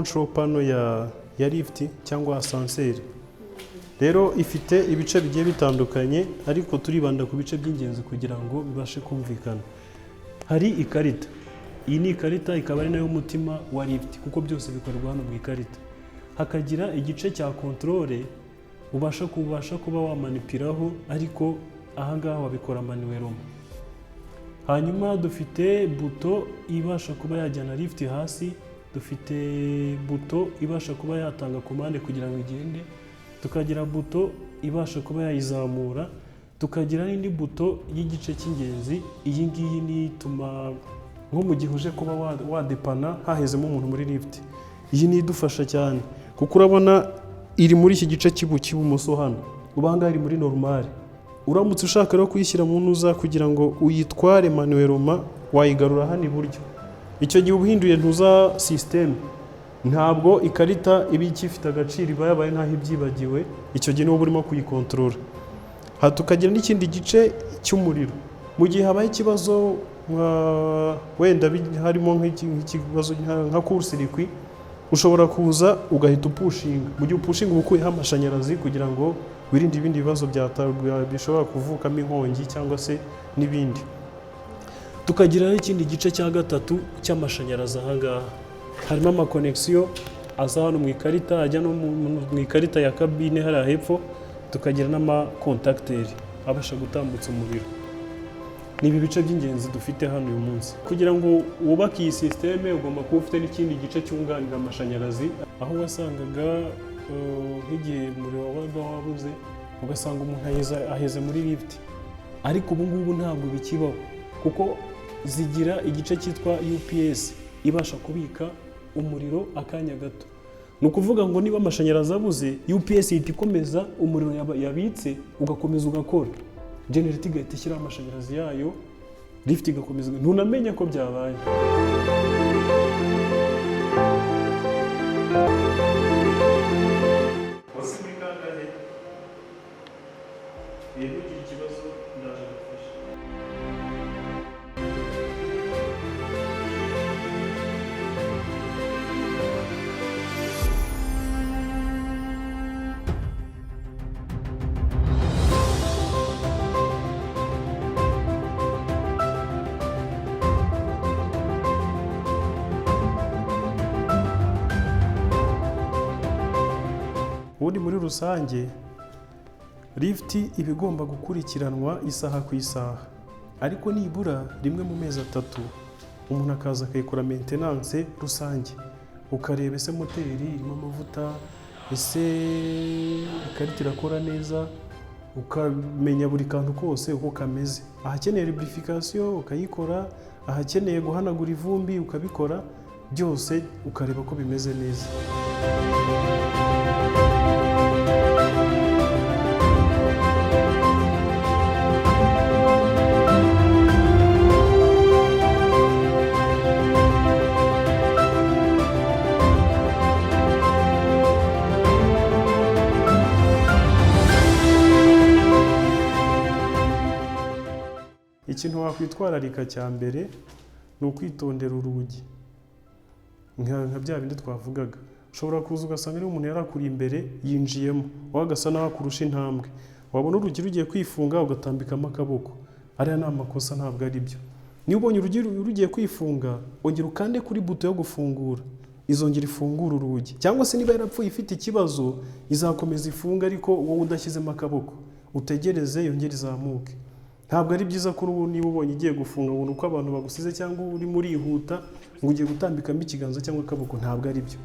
control panel ya lift cyangwa ascenseur. Rero ifite ibice bigiye bitandukanye ariko turibanda ku bice by'ingenzi kugira ngo bibashe kumvikana. Hari ikarita. Iyi ni ikarita ikaba ari nayo mutima wa lift kuko byose bikorwa hano mu ikarita. Hakagira igice cya control ubasha kuba wamanipiraho ariko ahangaha wabikora manuellement. Hanyuma dufite buto ibasha kuba yajyana lift hasi, dufite buto ibasha kuba yatanga komande kugira ngo igende, tukagira buto ibasha kuba yayizamura, tukagira n'indi buto y'igice cy'ingenzi. Iyi ngiyi ni ituma nko mu gihe uje kuba wadepana hahezemo umuntu muri lift. Iyi ni idufasha cyane kuko urabona iri muri iki gice cy'ibumoso hano, ubanga iri muri normal. Uramutse ushaka rero kuyishyira mu ntuza kugira ngo uyitware manuellement wayigarura hano iburyo. Icyo gihe ubuhinduye ntuza system, ntabwo ikarita iba ikifite agaciro, iba yabaye nkaho ibyibagiwe. Icyo gihe niwo burimo kuyikontorora. Tukagira n'ikindi gice cy'umuriro. Mu gihe habaye ikibazo wenda harimo nk'ikibazo nka court-circuit, ushobora kuza ugahita upushinga. Mu gihe upushinga uba ukuyeho amashanyarazi kugira ngo wirinde ibindi bibazo bishobora kuvukamo inkongi cyangwa se n'ibindi. Tukagira n'ikindi gice cya gatatu cy'amashanyarazi. Ahangaha harimo amakonegisiyo aza hano mu ikarita, ajya no mu ikarita ya kabine hariya hepfo. Tukagira n'amakontakiteri abasha gutambutsa umuriro. Ni ibi bice by'ingenzi dufite hano uyu munsi. Kugira ngo wubake iyi sisiteme ugomba kuba ufite n'ikindi gice cyunganira amashanyarazi, aho wasangaga nk'igihe umuriro wabaga wabuze ugasanga umuntu aheze muri lift. Ariko ubu ngubu ntabwo bikibaho kuko zigira igice cyitwa UPS ibasha kubika umuriro akanya gato. Ni ukuvuga ngo niba amashanyarazi abuze, UPS ihita ikomeza umuriro yabitse ugakomeza ugakora. Generator igahita ishyiraho amashanyarazi yayo, lift igakomeza, ntunamenya ko byabaye. Ubundi muri rusange lift iba igomba gukurikiranwa isaha ku isaha, ariko nibura rimwe mu mezi 3 umuntu akaza akayikora maintenance rusange, ukareba ese moteri irimo amavuta, ese ikarita irakora neza, ukamenya buri kantu kose uko kameze. Ahakeneye lubrification ukayikora, ahakeneye guhanagura ivumbi ukabikora, byose ukareba ko bimeze neza. Ikintu wakwitwararika cya mbere ni ukwitondera urugi. Nka bya bindi twavugaga, ushobora kuza ugasanga niba umuntu yarakuri imbere yinjiyemo, wagasa naho kurusha intambwe, wabona urugi rugiye kwifunga ugatambikamo akaboko. Ariya ni amakosa, ntabwo ari byo. Niba ubonye urugi rugiye kwifunga, ongera ukande kuri buto yo gufungura, izongera ifungura urugi. Cyangwa se niba yarapfuye ifite ikibazo, izakomeza ifunga ariko wowe udashyizemo akaboko, utegereze yongere izamuke. Ntabwo ari byiza ko niba ubonye igiye gufunga ubona uko abantu bagusize cyangwa uri murihuta ngo ugiye gutambikamo ikiganza cyangwa akaboko, ntabwo ari byo.